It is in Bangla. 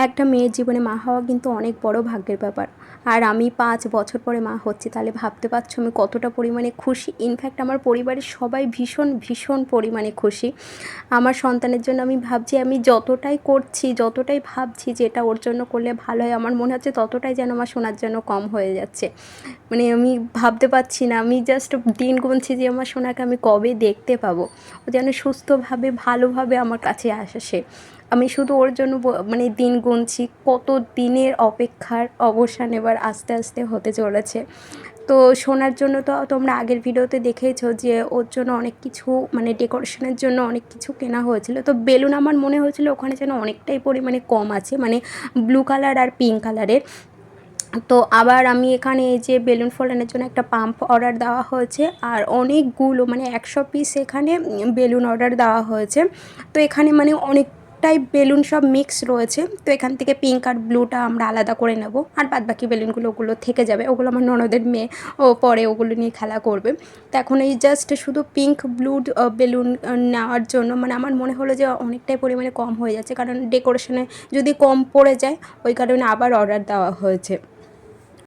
একটা মেয়ের জীবনে মা হওয়া কিন্তু অনেক বড় ভাগ্যের ব্যাপার। আর আমি 5 বছর পরে মা হচ্ছি, তাহলে ভাবতে পারছো আমি কতটা পরিমাণে খুশি। ইনফ্যাক্ট আমার পরিবারের সবাই ভীষণ ভীষণ পরিমাণে খুশি আমার সন্তানের জন্য। আমি ভাবছি আমি যতটাই করছি, যতটাই ভাবছি যে এটা ওর জন্য করলে ভালো হয়, আমার মনে হচ্ছে ততটাই যেন আমার সোনার জন্য কম হয়ে যাচ্ছে। মানে আমি ভাবতে পারছি না, আমি জাস্ট দিন গুনছি যে আমার সোনাকে আমি কবে দেখতে পাবো, ও যেন সুস্থভাবে ভালোভাবে আমার কাছে আসে। আমি শুধু ওর জন্য মানে দিন গুনছি, কত দিনের অপেক্ষার অবসান এবার আস্তে আস্তে হতে চলেছে। তো সোনার জন্য তো তোমরা আগের ভিডিওতে দেখেইছো যে ওর জন্য অনেক কিছু মানে ডেকোরেশনের জন্য অনেক কিছু কেনা হয়েছিল। তো বেলুন আমার মনে হয়েছিল ওখানে যেন অনেকটাই পরিমাণে কম আছে, মানে ব্লু কালার আর পিঙ্ক কালারের। তো আবার আমি এখানে এই যে বেলুন ফোলানোর জন্য একটা পাম্প অর্ডার দেওয়া হয়েছে, আর অনেকগুলো মানে 100 পিস এখানে বেলুন অর্ডার দেওয়া হয়েছে। তো এখানে মানে অনেকটাই বেলুন সব মিক্স রয়েছে। তো এখান থেকে পিঙ্ক আর ব্লুটা আমরা আলাদা করে নেব, আর বাদবাকি বেলুনগুলো ওগুলো থেকে যাবে, ওগুলো আমার ননদের মেয়ে ও পরে ওগুলো নিয়ে খেলা করবে। তো এখন এই জাস্ট শুধু পিঙ্ক ব্লু বেলুন নেওয়ার জন্য মানে আমার মনে হলো যে অনেকটাই পরিমাণে কম হয়ে যাচ্ছে, কারণ ডেকোরেশনে যদি কম পড়ে যায় ওই কারণে আবার অর্ডার দেওয়া হয়েছে।